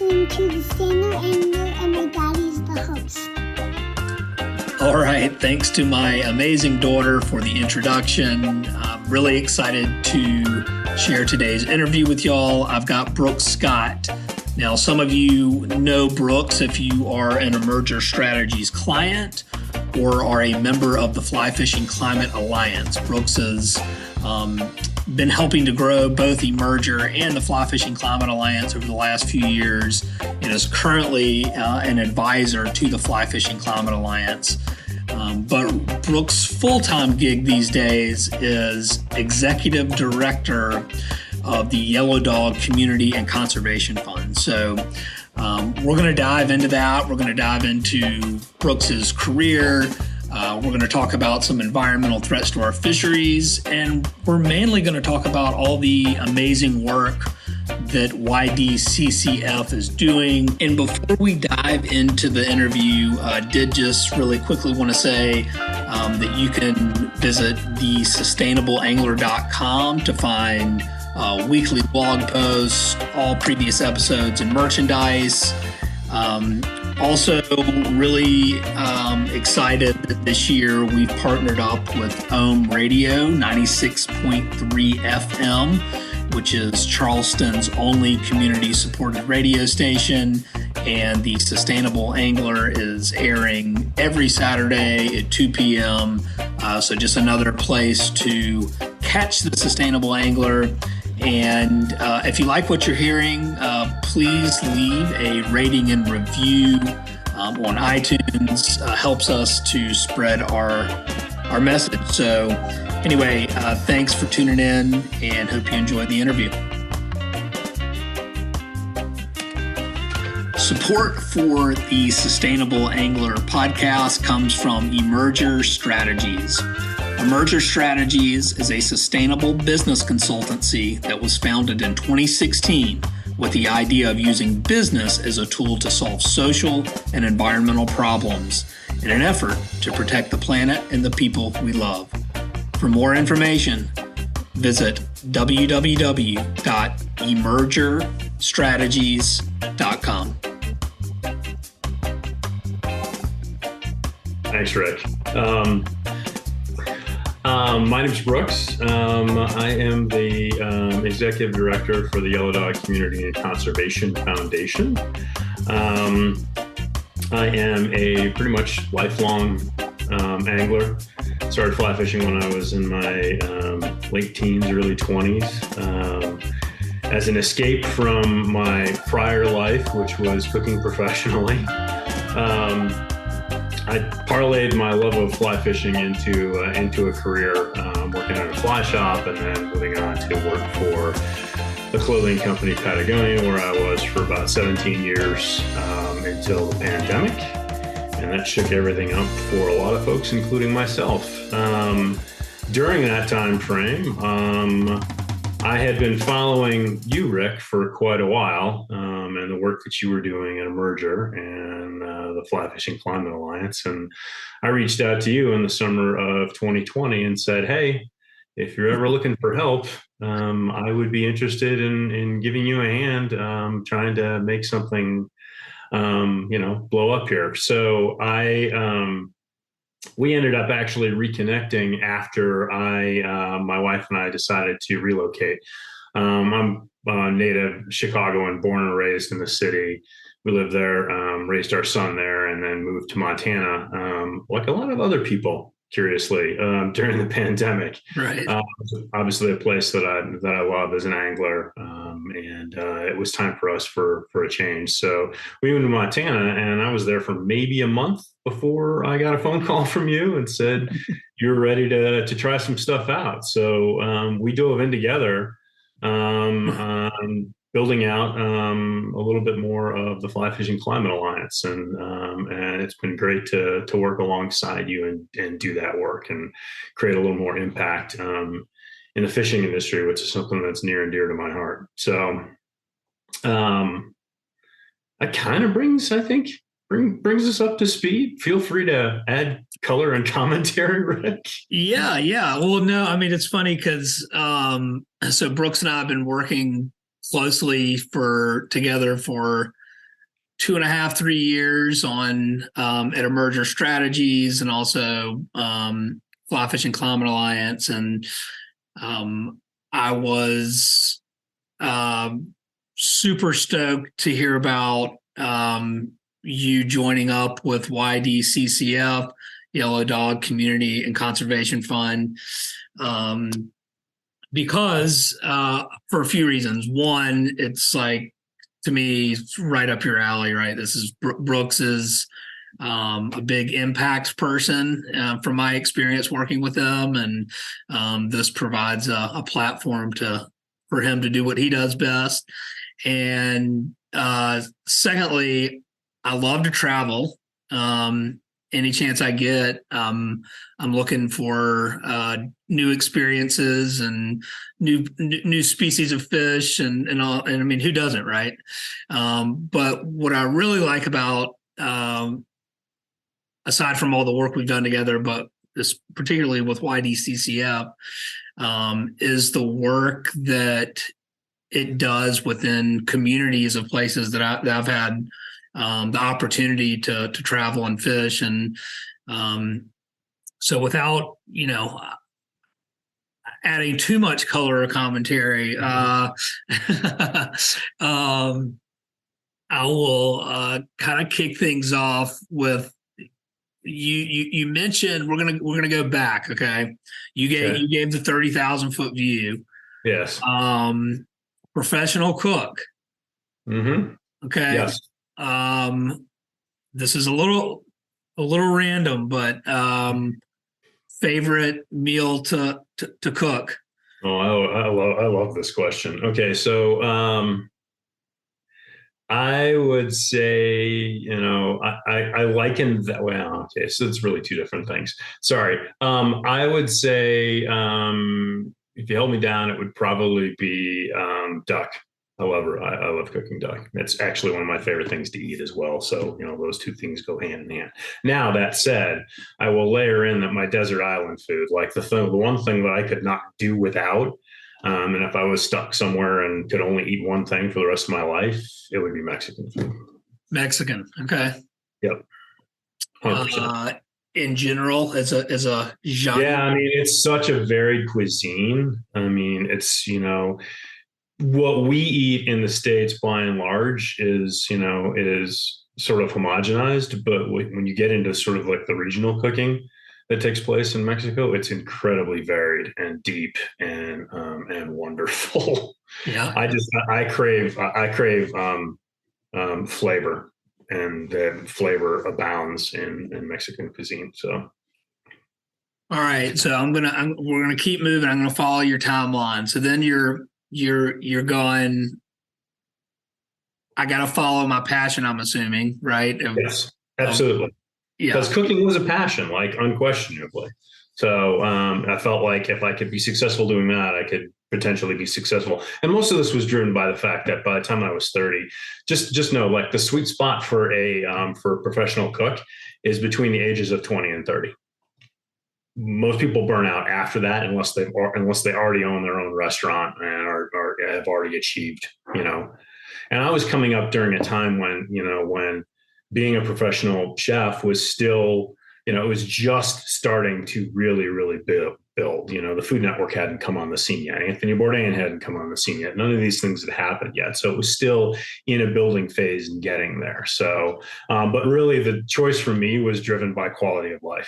listening to the Stand Up Angler, and my daddy's the host. All right. Thanks to my amazing daughter for the introduction. I'm really excited to share today's interview with y'all. I've got Brooks Scott. Now, some of you know Brooks if you are an Emerger Strategies client or are a member of the Fly Fishing Climate Alliance. Brooks has been helping to grow both Emerger and the Fly Fishing Climate Alliance over the last few years and is currently an advisor to the Fly Fishing Climate Alliance. But Brooks' full-time gig these days is executive director of the Yellow Dog Community and Conservation Fund. So we're going to dive into that. We're going to dive into Brooks's career. We're going to talk about some environmental threats to our fisheries, and we're mainly going to talk about all the amazing work that YDCCF is doing. And before we dive into the interview, I did just really quickly want to say that you can visit thesustainableangler.com to find weekly blog posts, all previous episodes, and merchandise. Also, really excited that this year we've partnered up with Ohm Radio 96.3 FM, which is Charleston's only community-supported radio station, and the Sustainable Angler is airing every Saturday at 2 p.m. So just another place to catch the Sustainable Angler. And if you like what you're hearing, please leave a rating and review on iTunes. Helps us to spread our message. So anyway, thanks for tuning in and hope you enjoyed the interview. Support for the Sustainable Angler podcast comes from Emerger Strategies. Emerger Strategies is a sustainable business consultancy that was founded in 2016 with the idea of using business as a tool to solve social and environmental problems in an effort to protect the planet and the people we love. For more information, visit www.emergerstrategies.com. Thanks, Rick. My name's Brooks. I am the executive director for the Yellow Dog Community and Conservation Foundation. I am a pretty much lifelong angler. Started fly fishing when I was in my late teens, early 20s. As an escape from my prior life, which was cooking professionally. I parlayed my love of fly fishing into a career, working at a fly shop and then moving on to work for the clothing company Patagonia, where I was for about 17 years until the pandemic. And that shook everything up for a lot of folks, including myself. During that time frame, I had been following you, Rick, for quite a while, and the work that you were doing at Emerger and the Fly Fishing Climate Alliance. And I reached out to you in the summer of 2020 and said, hey, if you're ever looking for help, I would be interested in giving you a hand trying to make something, blow up here. So we ended up actually reconnecting after my wife and I decided to relocate. I'm native Chicagoan, born and raised in the city. We lived there, raised our son there, and then moved to Montana, like a lot of other people, curiously, during the pandemic. Right. Obviously, a place that I love as an angler, and it was time for us for a change. So we moved to Montana, and I was there for maybe a month before I got a phone call from you and said you're ready to try some stuff out. So we dove in together, building out a little bit more of the Fly Fishing Climate Alliance, and it's been great to work alongside you and do that work and create a little more impact in the fishing industry, which is something that's near and dear to my heart. So that kind of brings us up to speed. Feel free to add color and commentary, Rick. Yeah. Well, no, I mean, it's funny because so Brooks and I have been working closely together for 2.5, 3 years on at Emerger Strategies and also Fly Fishing Climate Alliance, and I was super stoked to hear about you joining up with YDCCF, Yellow Dog Community and Conservation Fund, because for a few reasons. One, it's like, to me, it's right up your alley, right? This is Brooks is a big impacts person from my experience working with them, and this provides a platform for him to do what he does best. And secondly, I love to travel. Any chance I get, I'm looking for new experiences and new species of fish and all. And I mean, who doesn't, right? But what I really like about, aside from all the work we've done together, but this particularly with YDCCF, is the work that it does within communities of places that I've had the opportunity to travel and fish. And so without, adding too much color or commentary, I will kind of kick things off with you mentioned we're gonna go back. Okay. You gave the 30,000-foot view. Yes. Professional cook. Mm-hmm. Okay. Yes. This is a little random, but favorite meal to cook? Oh, I love this question. Okay, so I would say, I liken that. Well, okay, so it's really two different things. Sorry. I would say, if you held me down, it would probably be duck. However, I love cooking duck. It's actually one of my favorite things to eat as well. So, those two things go hand in hand. Now, that said, I will layer in that my desert island food, like the one thing that I could not do without, and if I was stuck somewhere and could only eat one thing for the rest of my life, it would be Mexican food. Mexican. Okay. Yep. 100%. In general, as a genre. Yeah, I mean, it's such a varied cuisine. I mean, it's, what we eat in the States by and large is sort of homogenized, but when you get into sort of like the regional cooking that takes place in Mexico, it's incredibly varied and deep and wonderful. Yeah. I crave flavor, and that flavor abounds in Mexican cuisine. So. All right. So we're gonna keep moving. I'm gonna follow your timeline. So then you're going, I got to follow my passion, I'm assuming, right? Yes, absolutely. Yeah. Because cooking was a passion, like unquestionably. So I felt like if I could be successful doing that, I could potentially be successful. And most of this was driven by the fact that by the time I was 30, just know, like, the sweet spot for a professional cook is between the ages of 20 and 30. Most people burn out after that unless they already own their own restaurant and are have already achieved, And I was coming up during a time when being a professional chef was still, it was just starting to really, really build. The Food Network hadn't come on the scene yet. Anthony Bourdain hadn't come on the scene yet. None of these things had happened yet. So it was still in a building phase and getting there. So, but really the choice for me was driven by quality of life.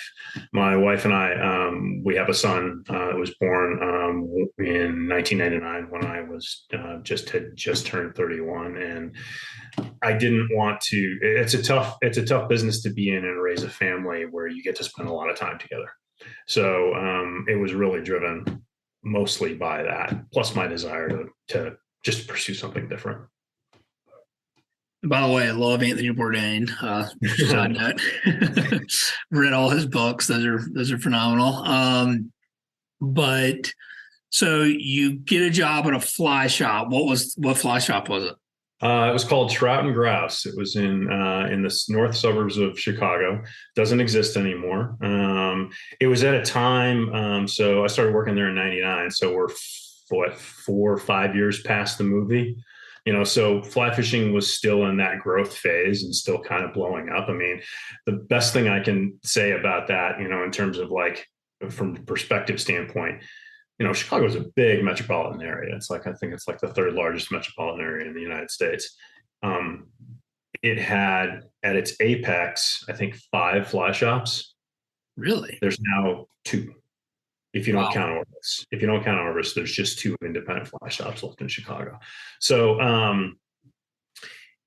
My wife and I, we have a son that was born in 1999 when I was had just turned 31. And I didn't want to, it's a tough business to be in and raise a family where you get to spend a lot of time together. So it was really driven mostly by that, plus my desire to just pursue something different. By the way, I love Anthony Bourdain. Side note, read all his books; those are phenomenal. But so you get a job at a fly shop. What fly shop was it? It was called Trout and Grouse. It was in the north suburbs of Chicago. Doesn't exist anymore. It was at a time. So I started working there in '99. So we're 4 or 5 years past the movie. So fly fishing was still in that growth phase and still kind of blowing up. I mean, the best thing I can say about that, in terms of like from perspective standpoint, Chicago is a big metropolitan area. I think it's like the third largest metropolitan area in the United States. Um, it had at its apex, I think 5 fly shops. Really? There's now 2. If you don't count Orbis. If you don't count Orbis, there's just 2 independent fly shops left in Chicago. So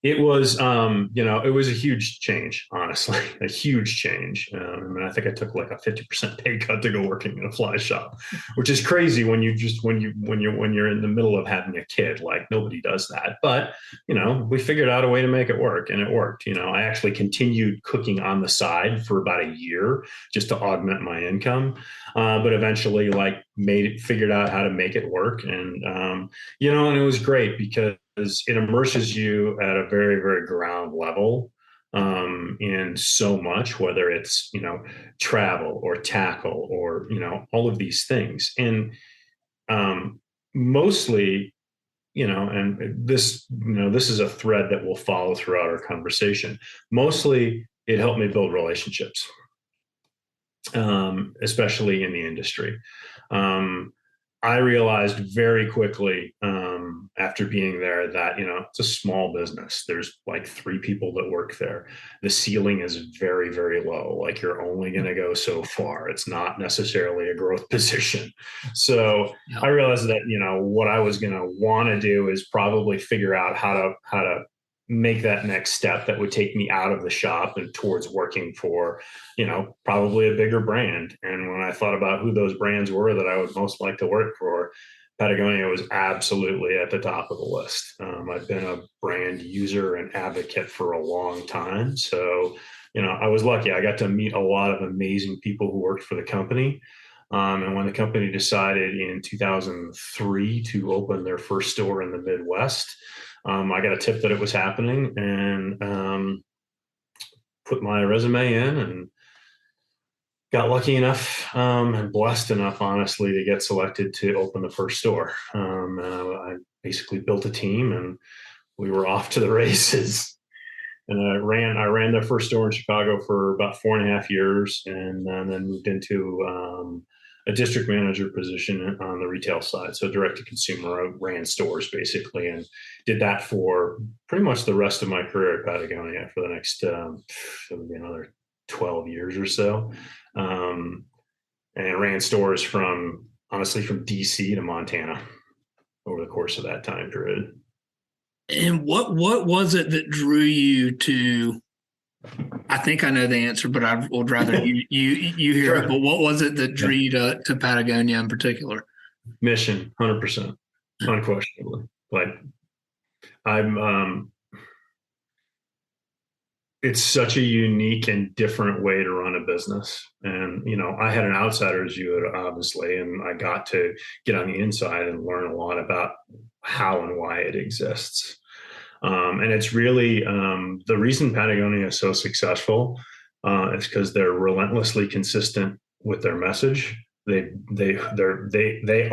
it was, it was a huge change, honestly, a huge change. I think I took like a 50% pay cut to go working in a fly shop, which is crazy when you're in the middle of having a kid. Like nobody does that, but we figured out a way to make it work, and it worked. I actually continued cooking on the side for about a year just to augment my income, but eventually, like, figured out how to make it work, and and it was great because it immerses you at a very, very ground level in so much, whether it's, travel or tackle or, all of these things. And mostly, and this is a thread that will follow throughout our conversation. Mostly it helped me build relationships, especially in the industry. I realized very quickly after being there that, it's a small business. There's like 3 people that work there. The ceiling is very, very low. Like you're only going to go so far. It's not necessarily a growth position. So I realized that, what I was going to want to do is probably figure out how to make that next step that would take me out of the shop and towards working for, probably a bigger brand. And when I thought about who those brands were that I would most like to work for, Patagonia was absolutely at the top of the list. I've been a brand user and advocate for a long time. So, I was lucky. I got to meet a lot of amazing people who worked for the company. And when the company decided in 2003 to open their first store in the Midwest, I got a tip that it was happening and put my resume in and got lucky enough and blessed enough, honestly, to get selected to open the first store. I basically built a team and we were off to the races. And I ran their first store in Chicago for about 4.5 years, and then moved into a district manager position on the retail side, so direct to consumer. I ran stores basically, and did that for pretty much the rest of my career at Patagonia for the next another 12 years or so, and ran stores from DC to Montana over the course of that time period. And what was it that drew you to? I think I know the answer, but I would rather you hear Sure. it. But what was it that drew you to Patagonia in particular? Mission, 100%, unquestionably. Like it's such a unique and different way to run a business. And, I had an outsider's view, obviously, and I got to get on the inside and learn a lot about how and why it exists. And it's really the reason Patagonia is so successful is because they're relentlessly consistent with their message. They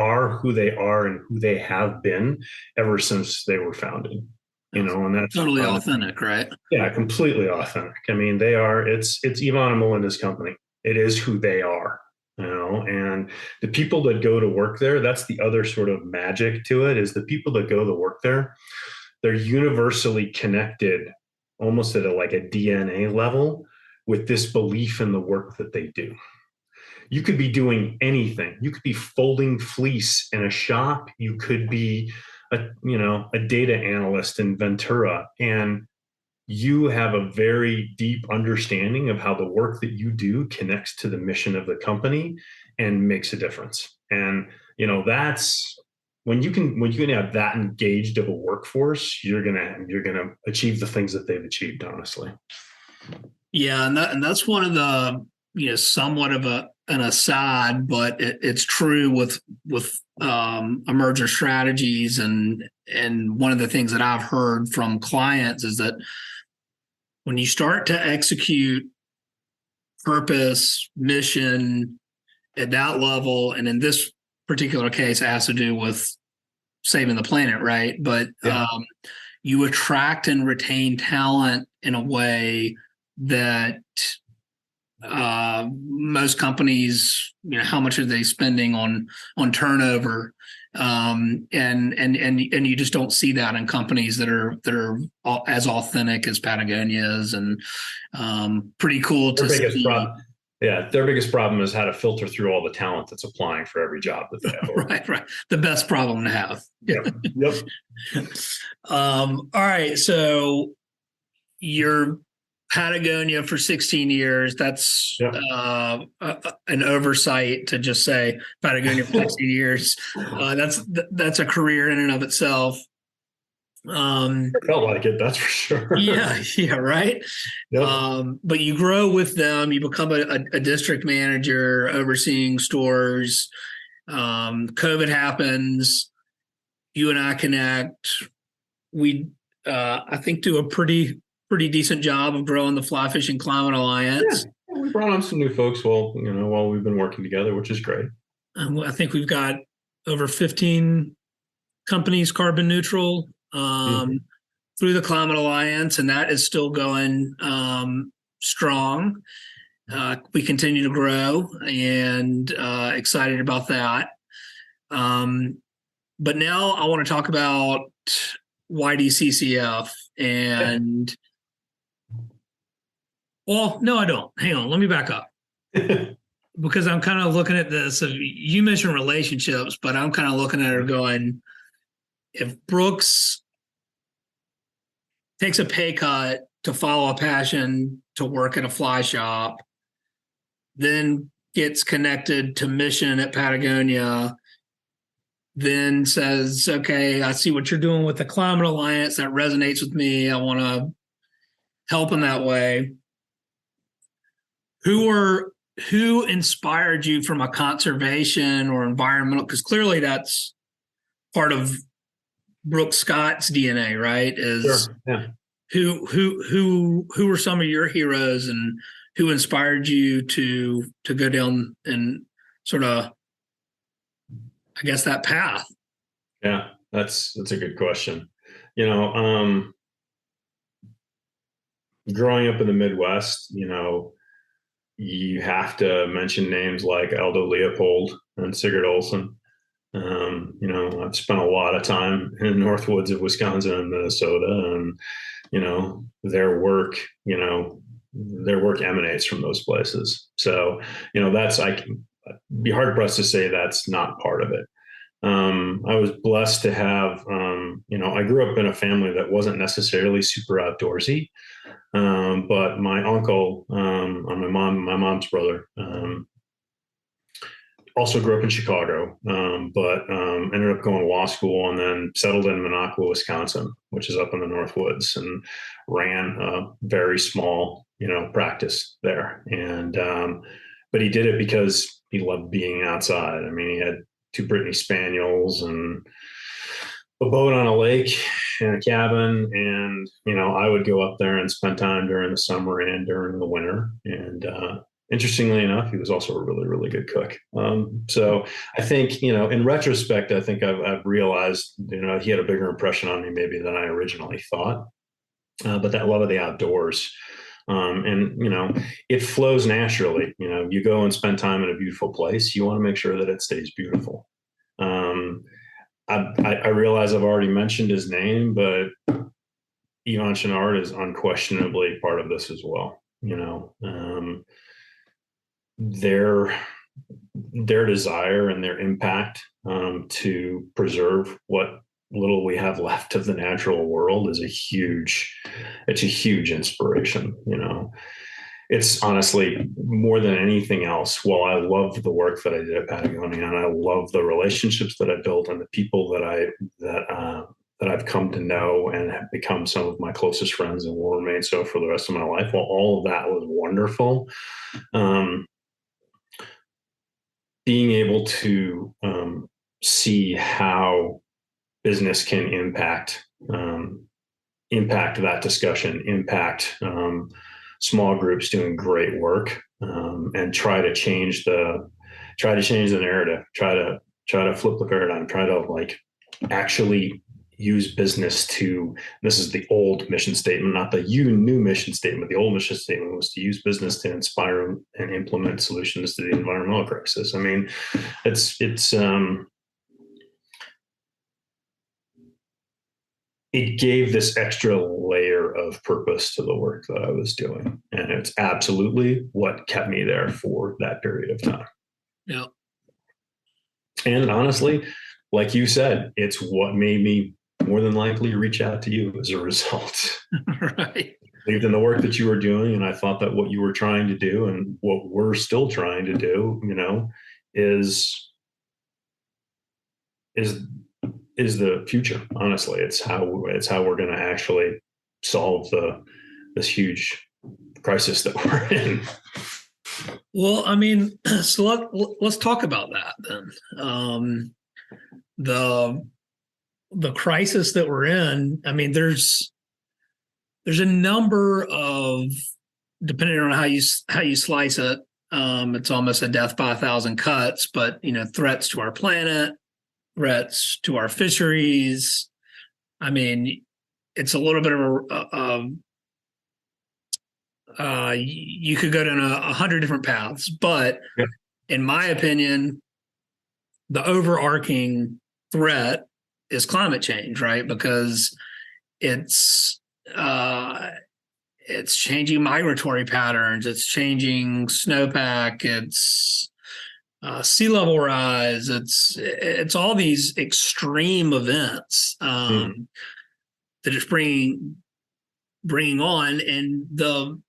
are who they are and who they have been ever since they were founded. And that's totally authentic, right? Yeah, completely authentic. I mean, they are. It's Yvonne and Melinda's company. It is who they are. And the people that go to work there, that's the other sort of magic to it, is the people that go to work there, they're universally connected almost at a DNA level with this belief in the work that they do. You could be doing anything. You could be folding fleece in a shop. You could be a data analyst in Ventura, and you have a very deep understanding of how the work that you do connects to the mission of the company and makes a difference. And that's when you can have that engaged of a workforce, you're gonna achieve the things that they've achieved, honestly. Yeah, and that's one of the somewhat of an aside, but it's true with emergent strategies, and one of the things that I've heard from clients is that when you start to execute purpose, mission at that level, and in this particular case, it has to do with saving the planet, right? But Yeah. you attract and retain talent in a way that most companies, how much are they spending on turnover? And you just don't see that in companies that are as authentic as Patagonia is, and pretty cool Their to biggest see. problem, yeah, their biggest problem is how to filter through all the talent that's applying for every job that they have. Right. The best problem to have. Yep. Yep. All right. So you're Patagonia for 16 years. That's Yep. an oversight to just say Patagonia for 16 years. That's a career in and of itself. It felt like it, that's for sure. Yeah, right. Yep. But you grow with them. You become a district manager overseeing stores. COVID happens. You and I connect. We, I think, do a pretty decent job of growing the Fly Fishing Climate Alliance. Yeah. We brought on some new folks while we've been working together, which is great. I think we've got over 15 companies carbon neutral through the Climate Alliance, and that is still going strong. We continue to grow, and excited about that. But now I want to talk about YDCCF and well, no, I don't. Hang on, let me back up. Because I'm kind of looking at this. You mentioned relationships, but I'm kind of looking at it going, if Brooks takes a pay cut to follow a passion to work at a fly shop, then gets connected to mission at Patagonia, then says, okay, I see what you're doing with the Climate Alliance. That resonates with me. I want to help in that way. Who inspired you from a conservation or environmental? Because clearly that's part of Brooks Scott's DNA, right? Is Sure. Yeah. Who were some of your heroes, and who inspired you to go down and sort of, I guess, that path? Yeah, that's a good question. Growing up in the Midwest, you have to mention names like Aldo Leopold and Sigurd Olson. I've spent a lot of time in the North Woods of Wisconsin and Minnesota, and their work emanates from those places. So I can be hard pressed to say that's not part of it. I was blessed to have, I grew up in a family that wasn't necessarily super outdoorsy. But my uncle, on my mom's brother, also grew up in Chicago, but ended up going to law school and then settled in Minocqua, Wisconsin, which is up in the North Woods, and ran a very small, practice there. And but he did it because he loved being outside. I mean, he had 2 Brittany Spaniels and a boat on a lake and a cabin, and I would go up there and spend time during the summer and during the winter. And interestingly enough, he was also a really, really good cook. So I think in retrospect, I think I've realized he had a bigger impression on me maybe than I originally thought. But that love of the outdoors, and it flows naturally. You go and spend time in a beautiful place, you want to make sure that it stays beautiful. I realize I've already mentioned his name, but Yvon Chouinard is unquestionably part of this as well. Their desire and their impact to preserve what little we have left of the natural world is a huge inspiration. It's honestly, more than anything else, while I love the work that I did at Patagonia, and I love the relationships that I built and the people that I've come to know and have become some of my closest friends and will remain so for the rest of my life, while all of that was wonderful, being able to see how business can impact that discussion, impact small groups doing great work, and try to change the narrative, try to flip the paradigm, try to actually use business to, this is the old mission statement, not the new mission statement. The old mission statement was to use business to inspire and implement solutions to the environmental crisis. I mean, it gave this extra layer of purpose to the work that I was doing. And it's absolutely what kept me there for that period of time. Yeah. And honestly, like you said, it's what made me more than likely reach out to you as a result. Right. I believed in the work that you were doing, and I thought that what you were trying to do and what we're still trying to do, is the future. Honestly, it's how we're going to actually solve this huge crisis that we're in. Well, I mean, so let's talk about that then. The crisis that we're in. I mean, there's a number of, depending on how you slice it, it's almost a death by 1,000 cuts. But threats to our planet, threats to our fisheries. I mean, it's a little bit of you could go down 100 different paths, but yeah. In my opinion, the overarching threat is climate change, right? Because it's changing migratory patterns, it's changing snowpack, it's sea level rise, it's all these extreme events that it's bringing on. And the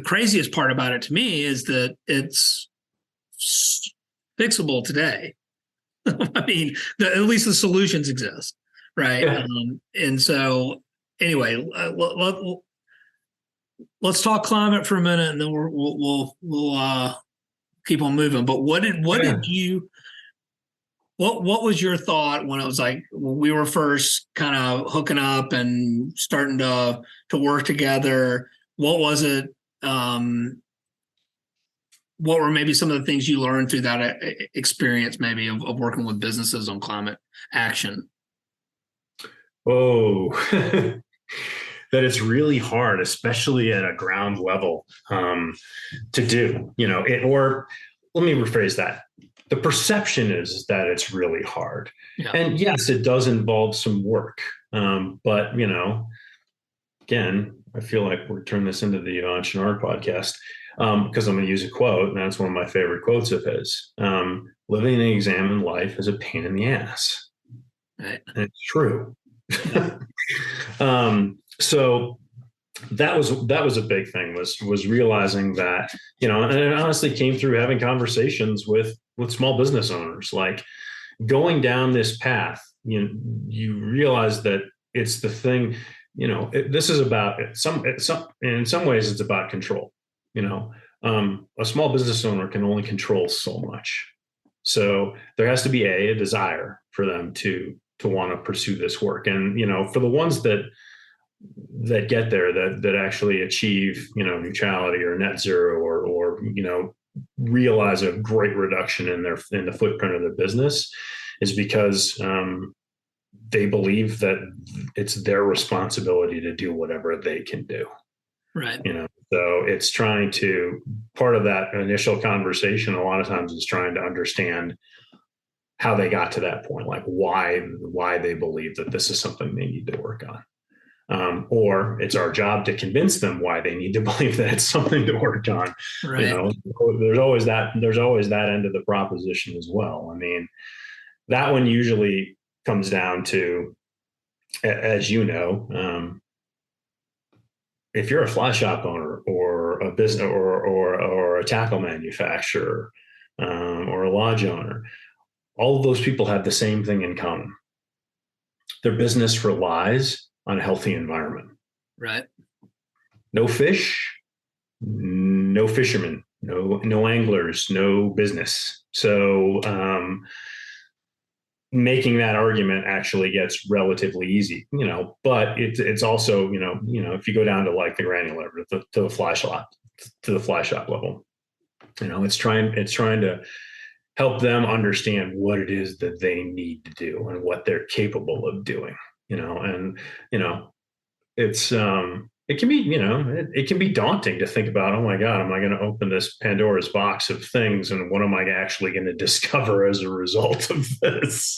craziest part about it to me is that it's fixable today. I mean, at least the solutions exist, right? Yeah. And so, anyway, let's talk climate for a minute, and then we'll keep on moving. But what was your thought when it was like when we were first kind of hooking up and starting to work together? What was it? What were maybe some of the things you learned through that experience, maybe of working with businesses on climate action? Oh, that it's really hard, especially at a ground level, to do. Or let me rephrase that. The perception is that it's really hard, and yes, it does involve some work. But again, I feel like we're turning this into the Entrepreneur podcast. Because I'm going to use a quote, and that's one of my favorite quotes of his. Living and examining life is a pain in the ass. Right. And it's true. So that was a big thing, was realizing that, and it honestly came through having conversations with small business owners, like going down this path, you realize that it's the thing, this is about in some ways it's about control. A small business owner can only control so much. So there has to be a desire for them to want to pursue this work. And, for the ones that get there, that actually achieve, neutrality or net zero or realize a great reduction in the footprint of their business, is because they believe that it's their responsibility to do whatever they can do. Right. So it's trying to, part of that initial conversation a lot of times is trying to understand how they got to that point, like why they believe that this is something they need to work on. Or it's our job to convince them why they need to believe that it's something to work on. Right. There's always that end of the proposition as well. I mean, that one usually comes down to, as if you're a fly shop owner or a business or a tackle manufacturer or a lodge owner, all of those people have the same thing in common. Their business relies on a healthy environment. Right. No fish, no fishermen, no anglers, no business. So making that argument actually gets relatively easy, but it's also, if you go down to like the granular, to the fly shop level, it's trying to help them understand what it is that they need to do and what they're capable of doing, and, it's, it can be, it can be daunting to think about, oh my God, am I going to open this Pandora's box of things? And what am I actually going to discover as a result of this?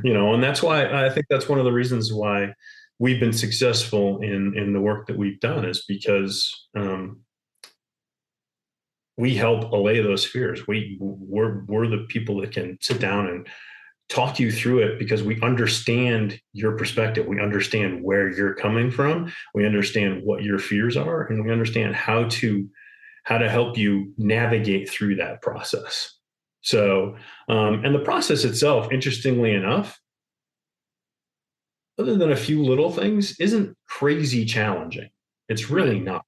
And that's why I think that's one of the reasons why we've been successful in the work that we've done, is because, we help allay those fears. We're the people that can sit down and talk you through it, because we understand your perspective. We understand where you're coming from. We understand what your fears are, and we understand how to help you navigate through that process. So, and the process itself, interestingly enough, other than a few little things, isn't crazy challenging. It's really not.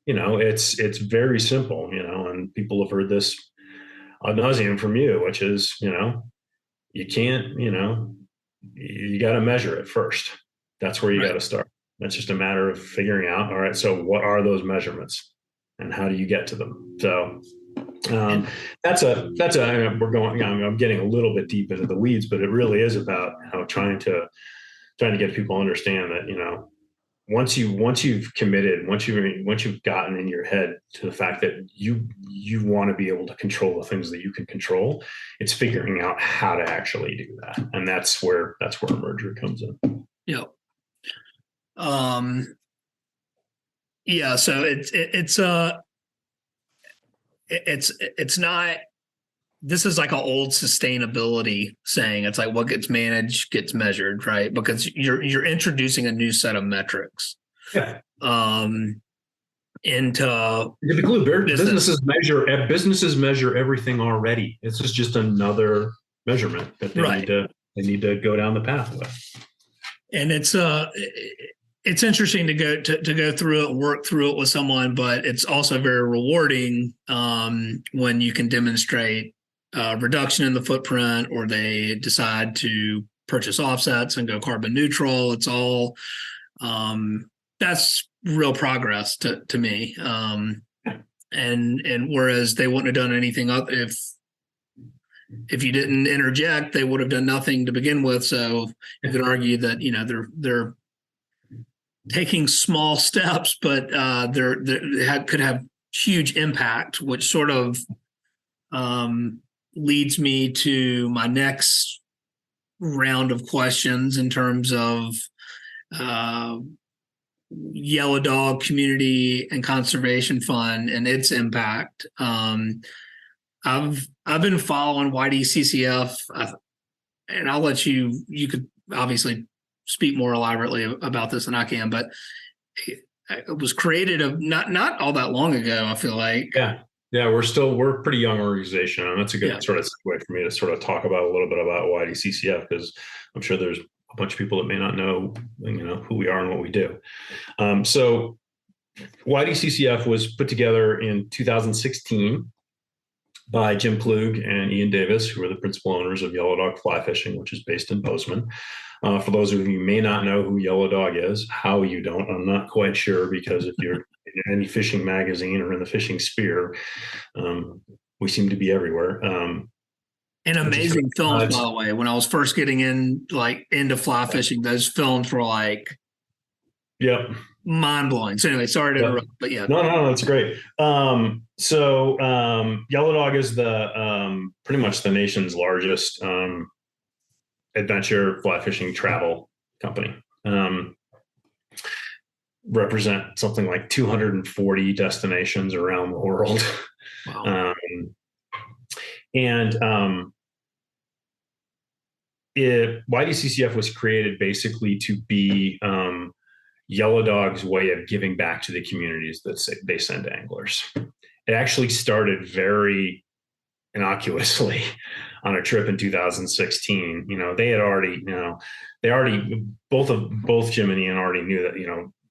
It's very simple, and people have heard this ad nauseum from you, which is, you can't, you got to measure it first. That's where you got to start. That's just a matter of figuring out, all right, so what are those measurements and how do you get to them? So we're going, I'm getting a little bit deep into the weeds, but it really is about, trying to get people to understand that, once you've committed, once you've gotten in your head to the fact that you want to be able to control the things that you can control, it's figuring out how to actually do that, and that's where a merger comes in. Yeah. Yeah. So it's not. This is like an old sustainability saying. It's like what gets managed gets measured, right? Because you're introducing a new set of metrics. Yeah. Into businesses measure everything already. This is just another measurement that they need to go down the path with. And it's interesting to go through it, work through it with someone, but it's also very rewarding when you can demonstrate reduction in the footprint, or they decide to purchase offsets and go carbon neutral. It's all that's real progress to me. And whereas they wouldn't have done anything if you didn't interject, they would have done nothing to begin with. So you could argue that they're taking small steps, but they could have huge impact, which sort of leads me to my next round of questions in terms of Yellow Dog Community and Conservation Fund and its impact. I've been following YDCCF, and I'll let you could obviously speak more elaborately about this than I can, but it was created not all that long ago, I feel like. Yeah, we're a pretty young organization, and that's a good sort of segue for me to sort of talk about a little bit about YDCCF, because I'm sure there's a bunch of people that may not know, who we are and what we do. So YDCCF was put together in 2016 by Jim Klug and Ian Davis, who are the principal owners of Yellow Dog Fly Fishing, which is based in Bozeman. For those of you who may not know who Yellow Dog is, how you don't, I'm not quite sure, because if you're in any fishing magazine or in the fishing sphere, we seem to be everywhere. And amazing films, by the way. When I was first getting into fly fishing, those films were mind blowing. So anyway, sorry to interrupt, but yeah. No, that's great. So Yellow Dog is the pretty much the nation's largest adventure fly fishing travel company. Represent something like 240 destinations around the world. Wow. YDCCF was created basically to be Yellow Dog's way of giving back to the communities that they send anglers. It actually started very innocuously on a trip in 2016. They had already, both Jim and Ian already knew that,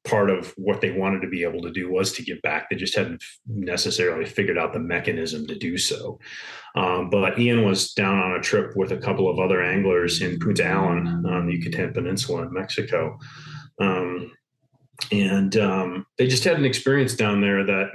part of what they wanted to be able to do was to give back. They just hadn't necessarily figured out the mechanism to do so. But Ian was down on a trip with a couple of other anglers in Punta Allen on the Yucatan Peninsula in Mexico. And they just had an experience down there that,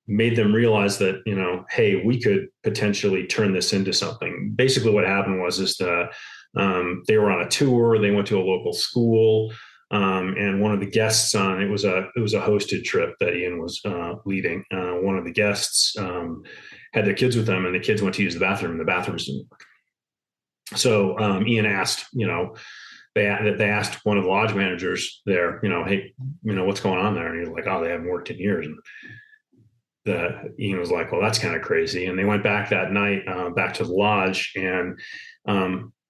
made them realize that, hey, we could potentially turn this into something. Basically what happened was they were on a tour. They went to a local school. And one of the guests it was a hosted trip that Ian was leading. One of the guests had their kids with them, and the kids went to use the bathroom, and the bathrooms didn't work. So Ian asked, they asked one of the lodge managers there, hey, what's going on there? And he was like, oh, they haven't worked in years. And Ian was like, well, that's kind of crazy. And they went back that night, back to the lodge, and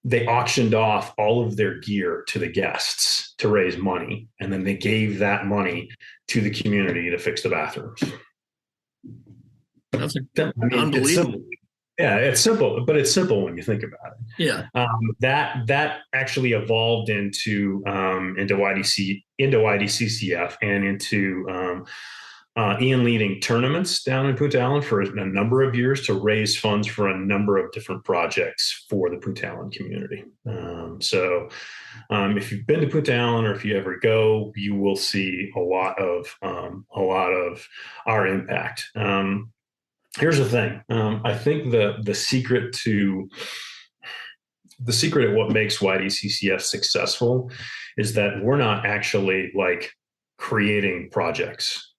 they auctioned off all of their gear to the guests to raise money. And then they gave that money to the community to fix the bathrooms. That's unbelievable. It's simple. Yeah, it's simple, but it's simple when you think about it. Yeah. That actually evolved into YDCCF and into Ian leading tournaments down in Punta Allen for a number of years to raise funds for a number of different projects for the Punta Allen community. So if you've been to Punta Allen, or if you ever go, you will see a lot of our impact. Here's the thing. I think the secret at what makes YDCCF successful is that we're not actually like creating projects.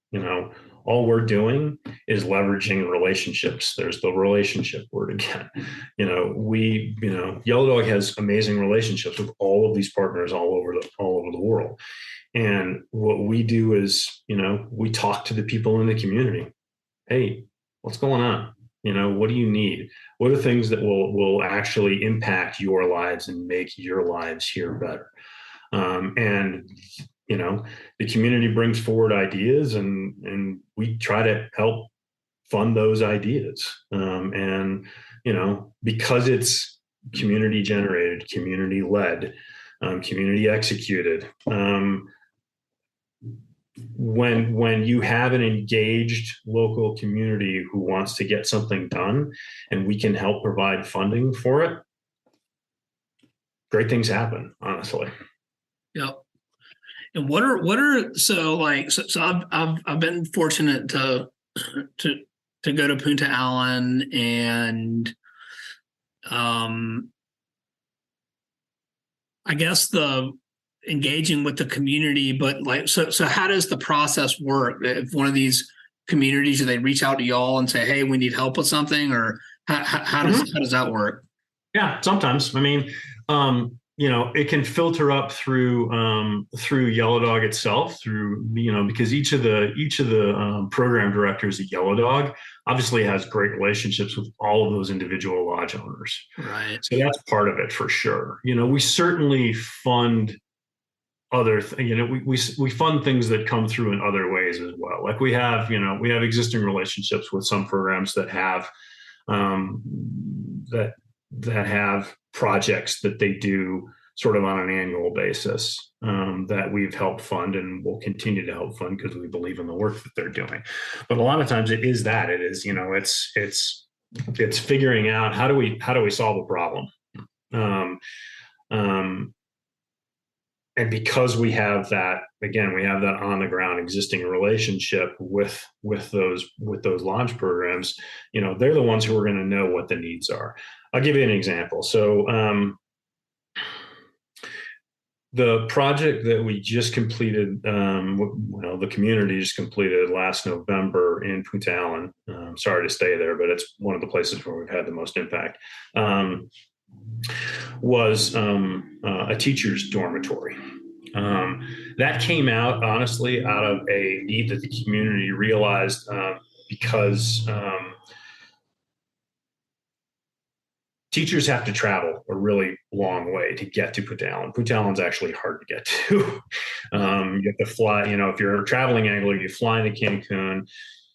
All we're doing is leveraging relationships. There's the relationship word again. Yellow Dog has amazing relationships with all of these partners all over the world. And what we do is, we talk to the people in the community. Hey, what's going on? What do you need? What are things that will actually impact your lives and make your lives here better? The community brings forward ideas, and we try to help fund those ideas. Because it's community generated, community led, community executed. When you have an engaged local community who wants to get something done, and we can help provide funding for it, great things happen, honestly. Yep. And what are so I've been fortunate to go to Punta Allen, and I guess the engaging with the community, but so how does the process work? If one of these communities, do they reach out to y'all and say, hey, we need help with something, or how does that work? Yeah, sometimes. I mean, it can filter up through Yellow Dog itself, because each of the program directors at Yellow Dog obviously has great relationships with all of those individual lodge owners. Right. So that's part of it for sure. We certainly fund we fund things that come through in other ways as well. Like we have existing relationships with some programs that have that have projects that they do sort of on an annual basis that we've helped fund and will continue to help fund because we believe in the work that they're doing. But a lot of times it is it's figuring out how do we solve a problem. And because we have that on the ground existing relationship with those launch programs, they're the ones who are going to know what the needs are. I'll give you an example. So the project that we just completed, the community just completed last November in Punta Allen. Sorry to stay there, but it's one of the places where we've had the most impact. Was a teacher's dormitory. That came out, honestly, out of a need that the community realized because teachers have to travel a really long way to get to Punta Allen. Punta Allen's actually hard to get to. You have to fly, if you're a traveling angler, you fly into Cancun,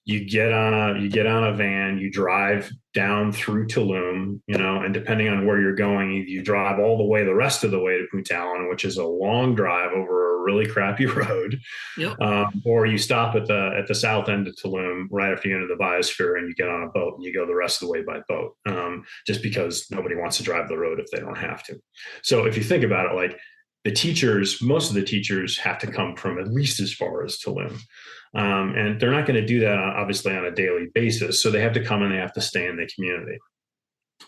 you get on a van, you drive down through Tulum, and depending on where you're going, you drive all the rest of the way to Punta Allen, which is a long drive over a really crappy road. Yep. Or you stop at the south end of Tulum right after you enter the biosphere, and you get on a boat and you go the rest of the way by boat, just because nobody wants to drive the road if they don't have to. So if you think about it, like the teachers, most of the teachers have to come from at least as far as Tulum. And they're not going to do that, obviously, on a daily basis. So they have to come and they have to stay in the community.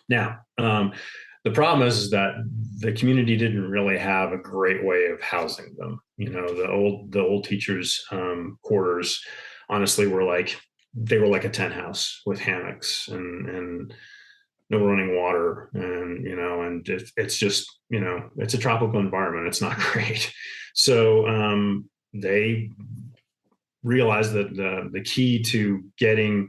Now, the problem is that the community didn't really have a great way of housing them. The old teachers' quarters, honestly, were like a tent house with hammocks and no running water, and it's just it's a tropical environment. It's not great. So they realized that the key to getting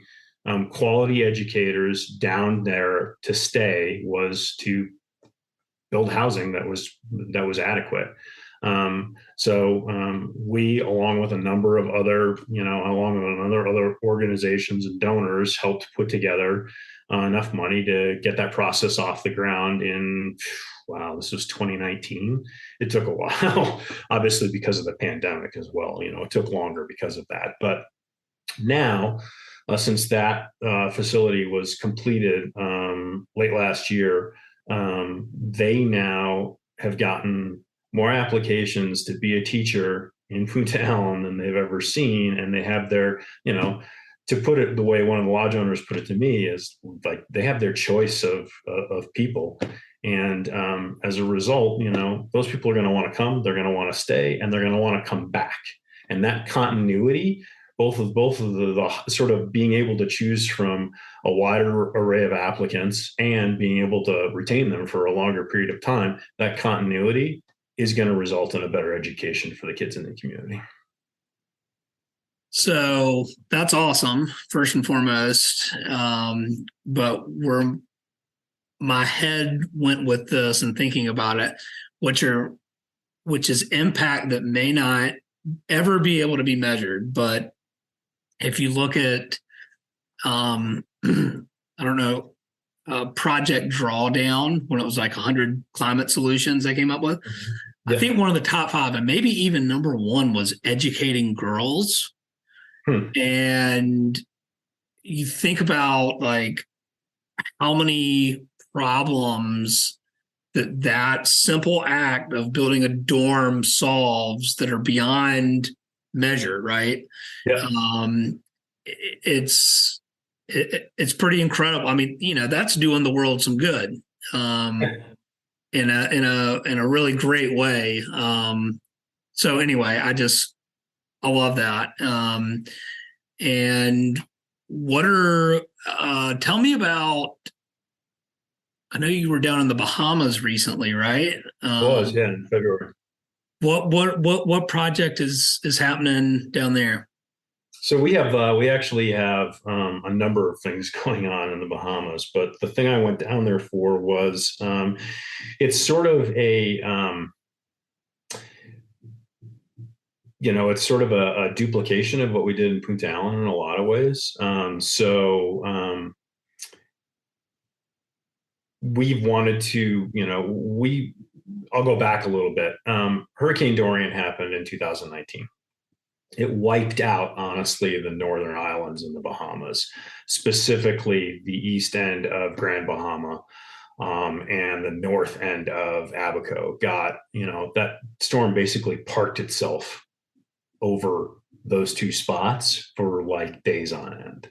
quality educators down there to stay was to build housing that was adequate. So we, along with a number of other, other organizations and donors, helped put together enough money to get that process off the ground this was 2019. It took a while, obviously, because of the pandemic as well. It took longer because of that. But now, since that facility was completed late last year, they now have gotten more applications to be a teacher in Punta Ellen than they've ever seen. And they have their, to put it the way one of the lodge owners put it to me, is like they have their choice of people. And as a result, those people are going to want to come, they're going to want to stay, and they're going to want to come back. And that continuity, both of the sort of being able to choose from a wider array of applicants and being able to retain them for a longer period of time, that continuity is going to result in a better education for the kids in the community. So that's awesome, first and foremost. But my head went with this and thinking about it, which is impact that may not ever be able to be measured. But if you look at, I don't know, Project Drawdown, when it was like 100 climate solutions they came up with, yeah. I think one of the top 5, and maybe even number 1, was educating girls. And you think about like how many problems that simple act of building a dorm solves that are beyond measure, right? Yeah. It's pretty incredible. I mean, that's doing the world some good in a really great way. So anyway, I love that. And tell me about, I know you were down in the Bahamas recently, right? Was, yeah, in February. What project is happening down there? So we actually have a number of things going on in the Bahamas, but the thing I went down there for was it's sort of it's sort of a duplication of what we did in Punta Ellen in a lot of ways. We've wanted to, I'll go back a little bit. Hurricane Dorian happened in 2019. It wiped out, honestly, the northern islands in the Bahamas, specifically the east end of Grand Bahama and the north end of Abaco. That storm basically parked itself over those two spots for like days on end.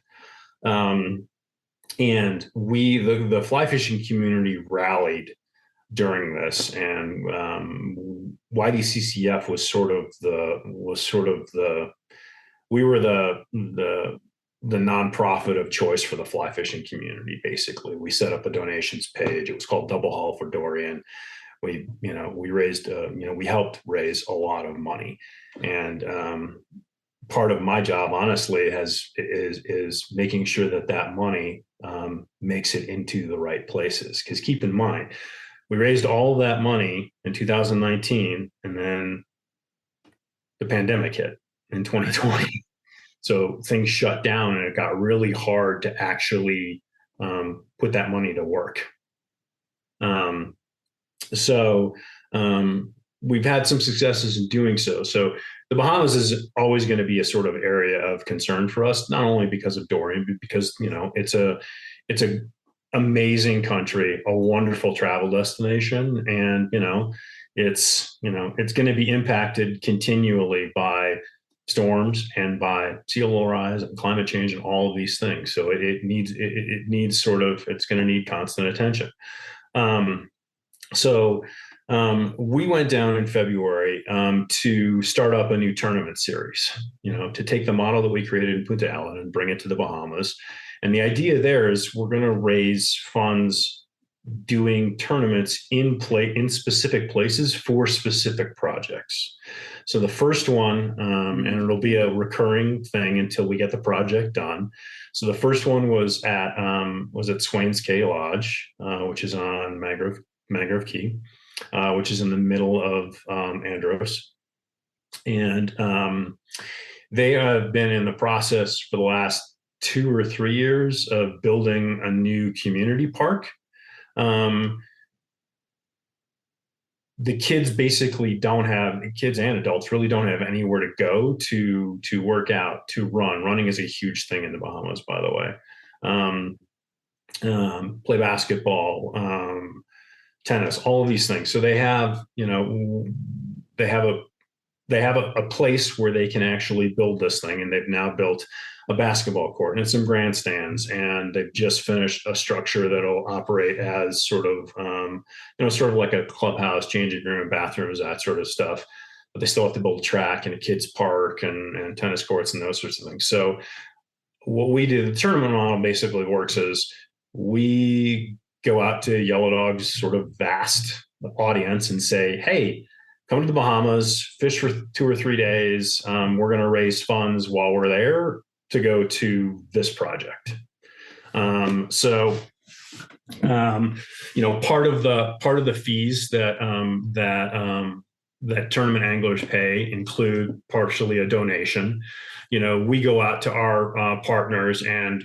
And the fly fishing community rallied during this, and YDCCF we were the nonprofit of choice for the fly fishing community. Basically, we set up a donations page. It was called Double Haul for Dorian. We raised, we helped raise a lot of money, and part of my job, honestly, is making sure that money makes it into the right places. Because keep in mind, we raised all of that money in 2019, and then the pandemic hit in 2020. So things shut down, and it got really hard to actually put that money to work. We've had some successes in doing so. So the Bahamas is always going to be a sort of area of concern for us, not only because of Dorian, but because, it's a amazing country, a wonderful travel destination, and it's going to be impacted continually by storms and by sea level rise and climate change and all of these things. So it needs it's going to need constant attention. Um, so we went down in February to start up a new tournament series, to take the model that we created in Punta Ellen and bring it to the Bahamas. And the idea there is we're going to raise funds doing tournaments in specific places for specific projects. So the first one, and it'll be a recurring thing until we get the project done. So the first one was at Swains Cay Lodge, which is on Mangrove Key, which is in the middle of Andros. And they have been in the process for the last 2 or 3 years of building a new community park. The kids basically kids and adults really don't have anywhere to go to work out, to run. Running is a huge thing in the Bahamas, by the way. Play basketball, tennis, all of these things. So they have a place where they can actually build this thing, and they've now built a basketball court and some grandstands, and they've just finished a structure that'll operate as sort of like a clubhouse, changing room, bathrooms, that sort of stuff. But they still have to build a track and a kids park and tennis courts and those sorts of things. So what we do, the tournament model basically works is we go out to Yellow Dog's sort of vast audience and say, hey, come to the Bahamas, fish for 2 or 3 days. We're going to raise funds while we're there to go to this project. So part of the fees that tournament anglers pay include partially a donation. We go out to our partners and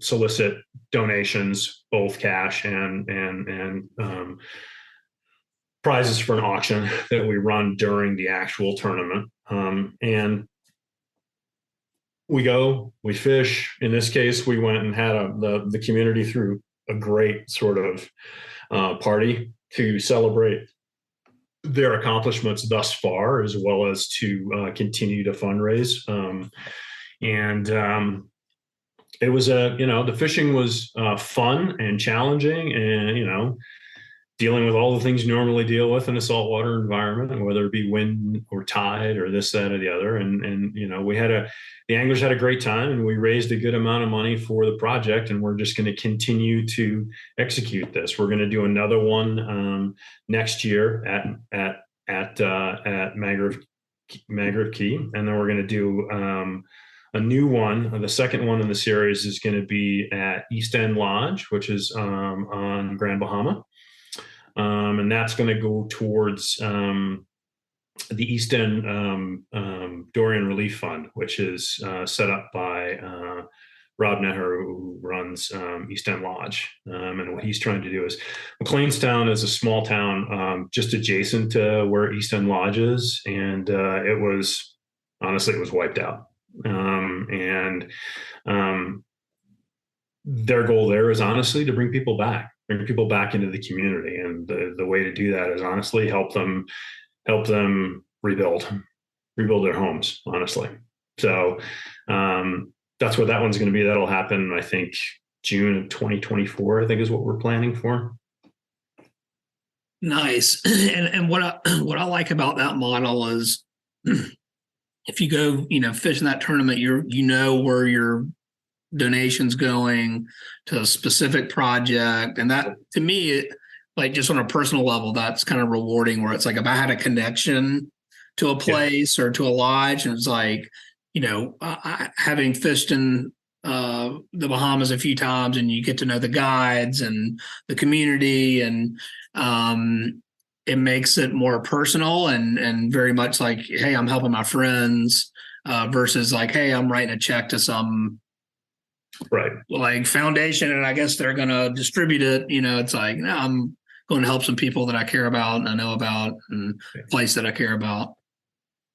solicit donations, both cash and prizes for an auction that we run during the actual tournament. And we go, we fish. In this case, we went and had the community through a great sort of party to celebrate their accomplishments thus far, as well as to continue to fundraise. It was the fishing was fun and challenging, and dealing with all the things you normally deal with in a saltwater environment, whether it be wind or tide or this, that, or the other. And the anglers had a great time, and we raised a good amount of money for the project, and we're just going to continue to execute this. We're going to do another one next year at Mangrove Key, and then we're going to do a new one. The second one in the series is going to be at East End Lodge, which is on Grand Bahama. And that's going to go towards the East End Dorian Relief Fund, which is set up by Rob Neher, who runs East End Lodge. And what he's trying to do is, McLeanstown is a small town just adjacent to where East End Lodge is, and it was wiped out. Their goal there is honestly to bring people back into the community, and the way to do that is honestly help them rebuild their homes, honestly. So that's what that one's going to be. That'll happen, I think, June of 2024, I think, is what we're planning for. Nice. And what I like about that model is if you go, fish in that tournament, where your donations going to a specific project. And that, to me, like, just on a personal level, that's kind of rewarding, where it's like, if I had a connection to a place or to a lodge, and it's like, having fished in the Bahamas a few times, and you get to know the guides and the community, and it makes it more personal and very much like, hey, I'm helping my friends, versus like, hey, I'm writing a check to some like foundation, and I guess they're going to distribute it. It's like, no, I'm going to help some people that I care about and I know about, and place that I care about.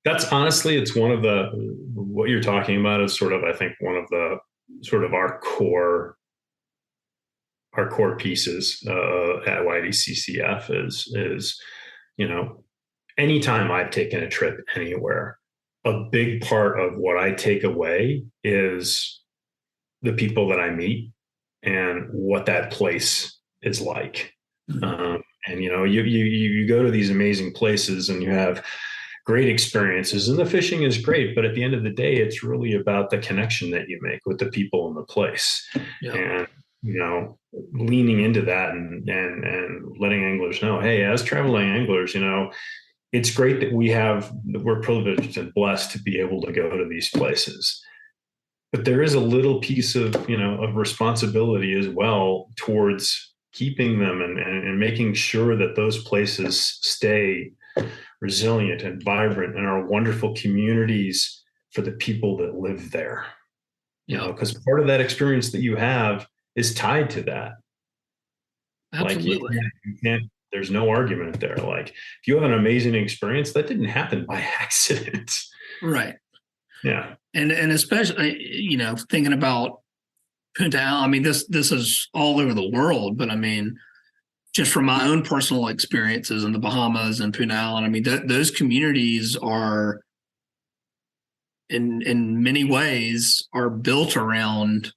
That's honestly, it's one of what you're talking about is sort of, I think, one of the sort of our core our core pieces at YDCCF is, you know, anytime I've taken a trip anywhere, a big part of what I take away is the people that I meet and what that place is like. And you go to these amazing places and you have great experiences, and the fishing is great, but at the end of the day, it's really about the connection that you make with the people in the place. Yeah. And leaning into that and letting anglers know, hey, as traveling anglers, it's great that we're privileged and blessed to be able to go to these places. But there is a little piece of responsibility as well towards keeping them and making sure that those places stay resilient and vibrant and are wonderful communities for the people that live there. Because part of that experience that you have is tied to that. Absolutely. Like you can't, there's no argument there. Like if you have an amazing experience, that didn't happen by accident. Right. Yeah. And especially, thinking about Punta Allen, I mean, this is all over the world, but I mean, just from my own personal experiences in the Bahamas and Punta Allen, I mean, those communities are in many ways are built around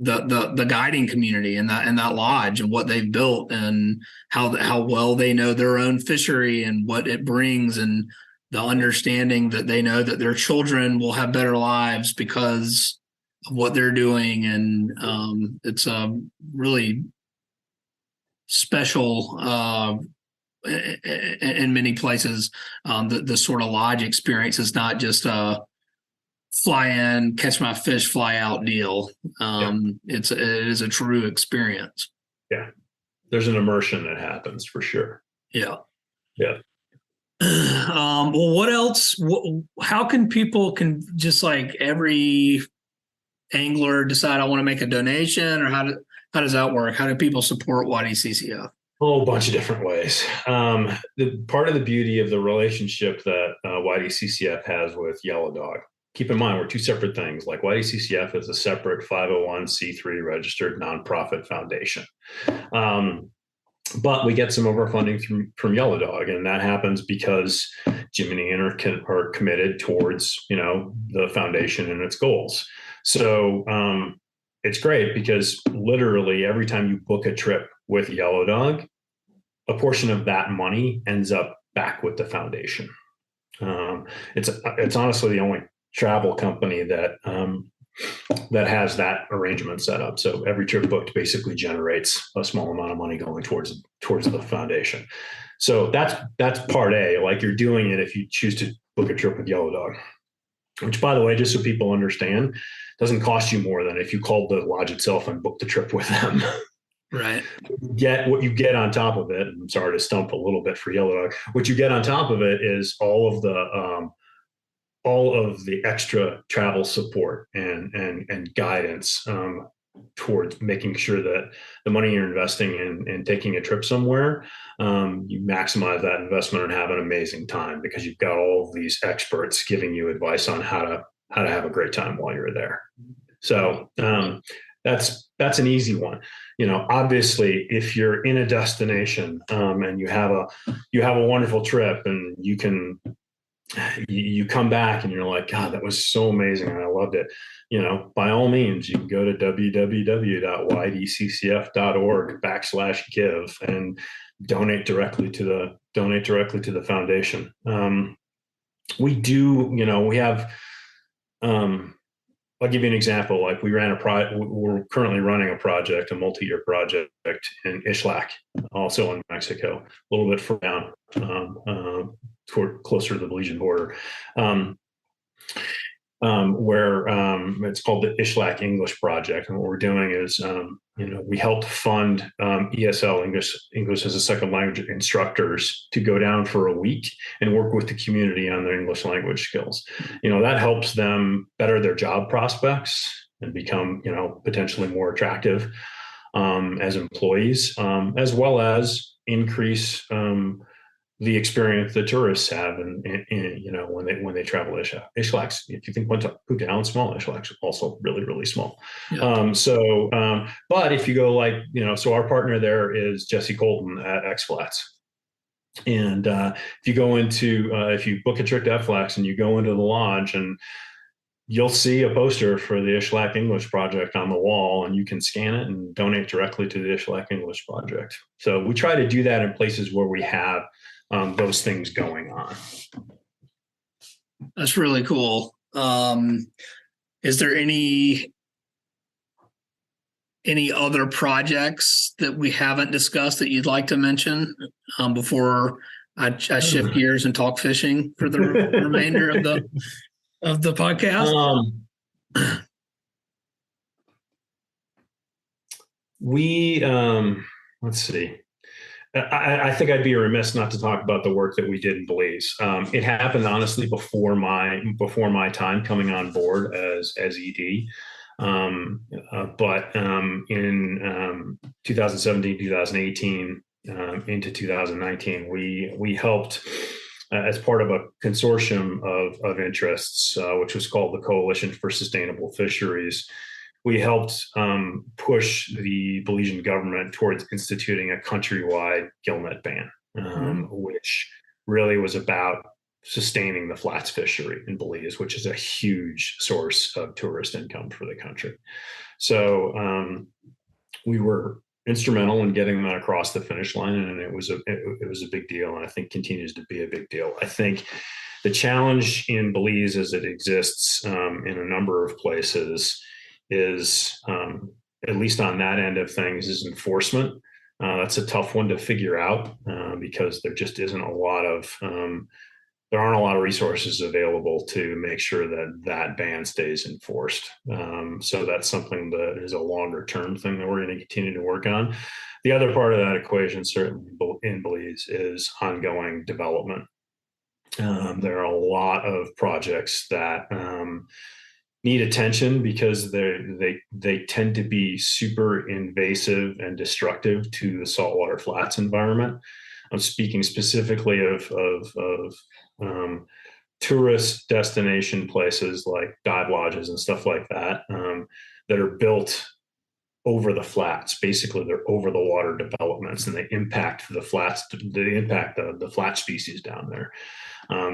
the guiding community and that lodge and what they've built and how well they know their own fishery and what it brings, and the understanding that they know that their children will have better lives because of what they're doing. And it's a really special in many places. The sort of lodge experience is not just a fly in, catch my fish, fly out deal. It is a true experience. Yeah. There's an immersion that happens for sure. Yeah. Yeah. Well, what else? How can people just like every angler decide I want to make a donation, or how does that work? How do people support YDCCF? A whole bunch of different ways. The part of the beauty of the relationship that YDCCF has with Yellow Dog. Keep in mind, we're two separate things. Like YDCCF is a separate 501c3 registered nonprofit foundation. But we get some of our funding from Yellow Dog, and that happens because Jim and Ian are committed towards, the foundation and its goals. So it's great because literally every time you book a trip with Yellow Dog, a portion of that money ends up back with the foundation. It's honestly the only travel company that has that arrangement set up. So every trip booked basically generates a small amount of money going towards the foundation. So that's part A. Like you're doing it if you choose to book a trip with Yellow Dog, which, by the way, just so people understand, doesn't cost you more than if you called the lodge itself and booked the trip with them. Right. What you get on top of it, I'm sorry to stump a little bit for Yellow Dog, what you get on top of it is all of the extra travel support and guidance towards making sure that the money you're investing in taking a trip somewhere, you maximize that investment and have an amazing time, because you've got all of these experts giving you advice on how to have a great time while you're there. So that's an easy one. Obviously, if you're in a destination and you have a wonderful trip and you come back and you're like, God, that was so amazing and I loved it. By all means, you can go to www.ydccf.org/give and donate directly to the foundation. We do, we have, I'll give you an example. Like we're currently running a project, a multi-year project in Ixtlac, also in Mexico, a little bit further down, closer to the Belizean border, where it's called the Ixtlac English Project. And what we're doing is, we helped fund ESL, English as a second language instructors, to go down for a week and work with the community on their English language skills. That helps them better their job prospects and become, potentially more attractive as employees, as well as increase the experience the tourists have, and when they travel Ishlaks. If you think Puka Island small, Ishlaks also really, really small. Yeah. But if you go so our partner there is Jesse Colton at X Flats. And if you book a trip to F Flats and you go into the lodge, and you'll see a poster for the Ishlak English Project on the wall, and you can scan it and donate directly to the Ishlak English Project. So we try to do that in places where we have those things going on. That's really cool. Is there any other projects that we haven't discussed that you'd like to mention before I shift gears and talk fishing for the remainder of the podcast? Let's see. I think I'd be remiss not to talk about the work that we did in Belize. It happened honestly before my time coming on board as ED. But in 2017, 2018, into 2019, we helped as part of a consortium of interests, which was called the Coalition for Sustainable Fisheries. We helped push the Belizean government towards instituting a countrywide gillnet ban, which really was about sustaining the flats fishery in Belize, which is a huge source of tourist income for the country. So we were instrumental in getting that across the finish line, and it was a big deal, and I think continues to be a big deal. I think the challenge in Belize, as it exists in a number of places, is at least on that end of things, is enforcement. That's a tough one to figure out because there just isn't there aren't a lot of resources available to make sure that ban stays enforced. So that's something that is a longer term thing that we're going to continue to work on. The other part of that equation, certainly in Belize, is ongoing development. There are a lot of projects that need attention because they tend to be super invasive and destructive to the saltwater flats environment. I'm speaking specifically of tourist destination places like dive lodges and stuff like that that are built over the flats. Basically, they're over the water developments, and they impact the flats. They impact the flat species down there.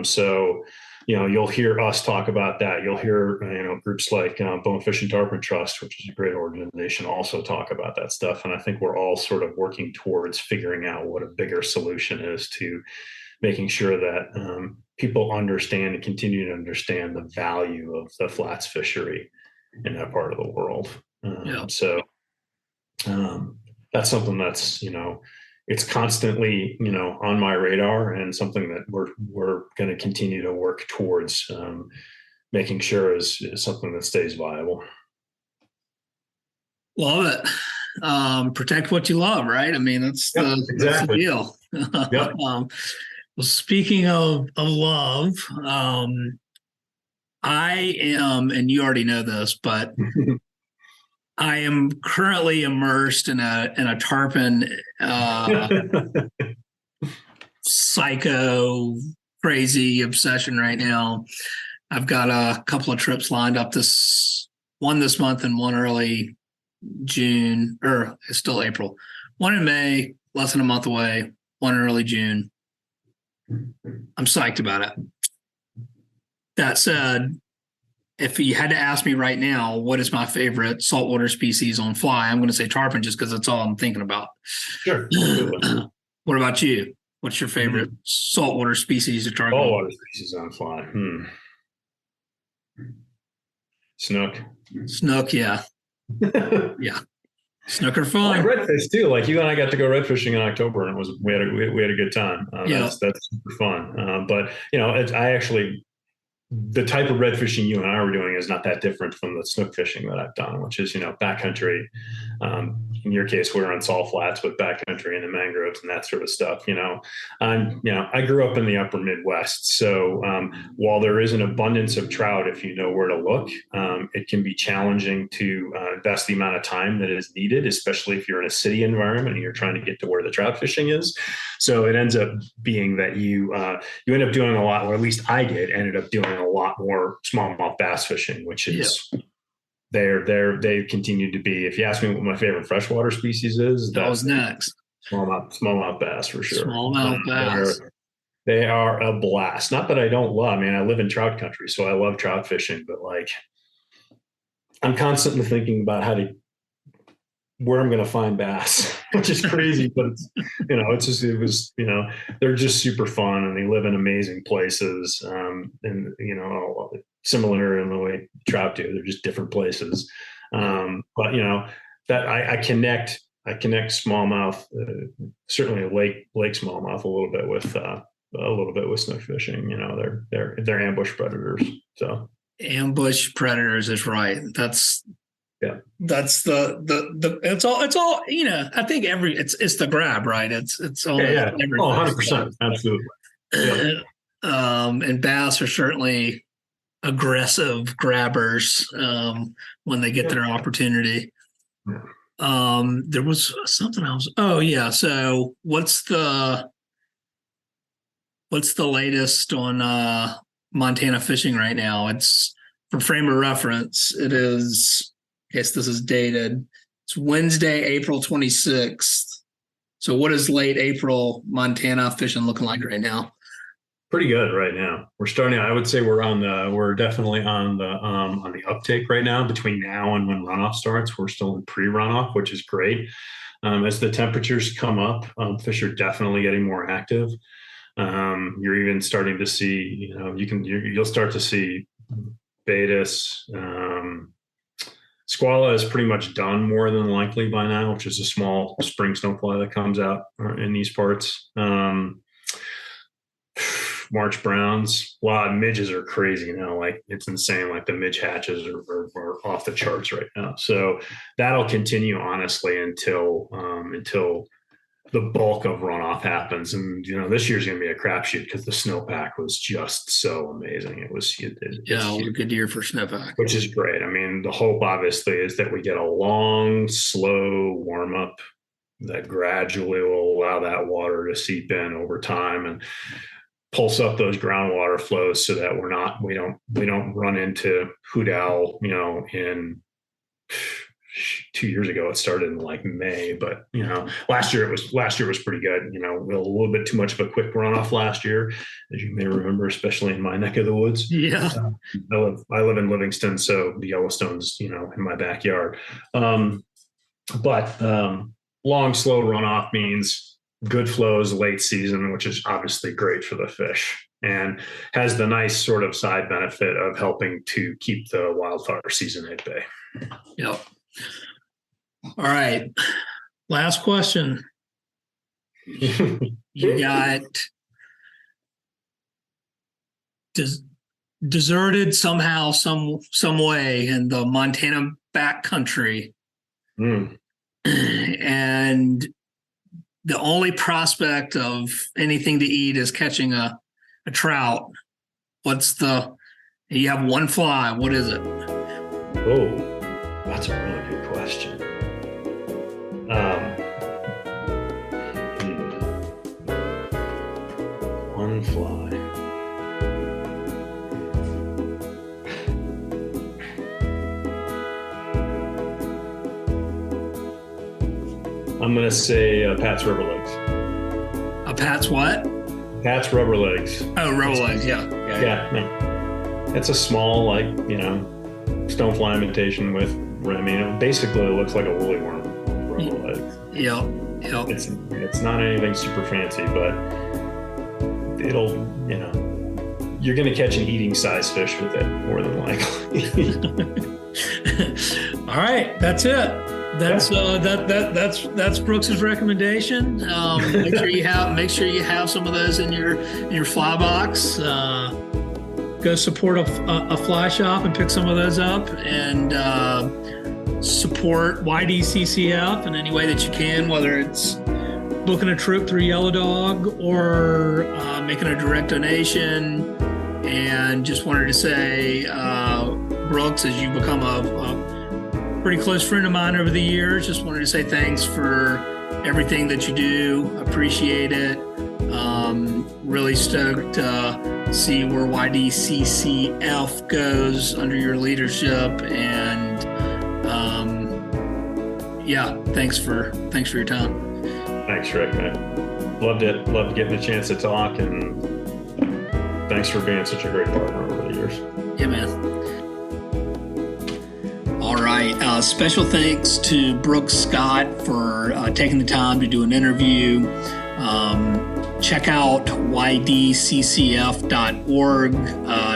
So, you'll hear us talk about that. You'll hear, groups like Bonefish and Tarpon Trust, which is a great organization, also talk about that stuff. And I think we're all sort of working towards figuring out what a bigger solution is to making sure that people understand and continue to understand the value of the flats fishery in that part of the world. So that's something that's, it's constantly, on my radar, and something that we're going to continue to work towards making sure is something that stays viable. Love it. Protect what you love, right? I mean, that's the deal. Yep. Well, speaking of love, I am, and you already know this, but I am currently immersed in a tarpon psycho crazy obsession right now. I've got a couple of trips lined up, one this month and one early June, or it's still April. One in May, less than a month away, one in early June. I'm psyched about it. That said, if you had to ask me right now, what is my favorite saltwater species on fly, I'm going to say tarpon just because that's all I'm thinking about. Sure. What about you? What's your favorite saltwater species to target? Saltwater species on fly. Snook. Snook, yeah. Yeah. Snook are fun. Redfish too. Like you and I got to go red fishing in October, and we had a good time. That's super fun. But I actually the type of red fishing you and I were doing is not that different from the snook fishing that I've done, which is, backcountry. In your case, we're on salt flats with backcountry and the mangroves and that sort of stuff. I grew up in the upper Midwest. So while there is an abundance of trout, if you know where to look, it can be challenging to invest the amount of time that is needed, especially if you're in a city environment and you're trying to get to where the trout fishing is. So it ends up being that you end up doing a lot, or at least I ended up doing a lot more smallmouth bass fishing, which is they continue to be. If you ask me what my favorite freshwater species is, that was next. Smallmouth bass for sure. Smallmouth bass. They are a blast. Not that I don't love. I mean, I live in trout country, so I love trout fishing. But I'm constantly thinking about where I'm going to find bass, which is crazy, but they're just super fun and they live in amazing places. Similar in the way trout do, they're just different places. But that I connect smallmouth, certainly lake smallmouth a little bit with snook fishing. They're ambush predators. So ambush predators is right. That's the it's all I think it's the grab, right? It's all 100%, absolutely. Yeah. And bass are certainly aggressive grabbers when they get their opportunity. There was something else. So what's the latest on Montana fishing right now? It's, for frame of reference, it is, I guess this is dated, it's Wednesday, April 26th. So what is late April Montana fishing looking like right now? Pretty good right now. We're starting. I would say we're definitely on the uptake right now. Between now and when runoff starts, we're still in pre-runoff, which is great. As the temperatures come up, fish are definitely getting more active. You're even starting to see, you'll start to see Baetis. Squala is pretty much done more than likely by now, which is a small spring snowfly that comes out in these parts. March browns, a lot of midges are crazy now. It's insane. The midge hatches are off the charts right now. So that'll continue honestly until the bulk of runoff happens. And this year's going to be a crapshoot because the snowpack was just so amazing. It was a good year for snowpack, which is great. I mean, the hope obviously is that we get a long, slow warm up that gradually will allow that water to seep in over time and pulse up those groundwater flows so that we don't run into hoot owl, in 2 years ago. It started in May, but last year was pretty good. We had a little bit too much of a quick runoff last year, as you may remember, especially in my neck of the woods. Yeah. I live in Livingston, so the Yellowstone's, in my backyard. But long, slow runoff means good flows late season, which is obviously great for the fish and has the nice sort of side benefit of helping to keep the wildfire season at bay. Yep. All right. Last question. You got deserted somehow, some way in the Montana backcountry. And the only prospect of anything to eat is catching a trout. You have one fly. What is it? Oh, that's a really good question. One fly. I'm going to say Pat's rubber legs. A Pat's what? Pat's rubber legs. Oh, rubber legs. Yeah. No. It's a small, stonefly imitation with, basically it looks like a woolly worm. Rubber legs. Yep. It's not anything super fancy, but it'll, you're going to catch an eating size fish with it more than likely. All right. That's it. That's Brooks's recommendation. Make sure you have some of those in your fly box. go support a fly shop and pick some of those up, and support YDCCF in any way that you can, whether it's booking a trip through Yellow Dog or making a direct donation. And just wanted to say, Brooks, as you've become a pretty close friend of mine over the years, just wanted to say thanks for everything that you do. Appreciate it. Really stoked to see where YDCCF goes under your leadership. And thanks for your time. Thanks, Rick. I loved it. Loved getting a chance to talk, and thanks for being such a great partner over the years. Yeah, man. All right. Special thanks to Brooks Scott for taking the time to do an interview. Check out ydccf.org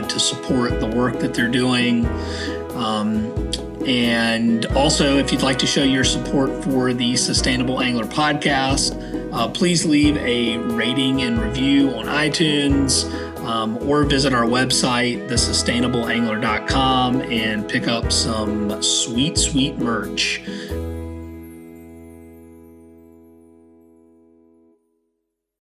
to support the work that they're doing. And also, if you'd like to show your support for the Sustainable Angler podcast, please leave a rating and review on iTunes, or visit our website, thesustainableangler.com, and pick up some sweet merch.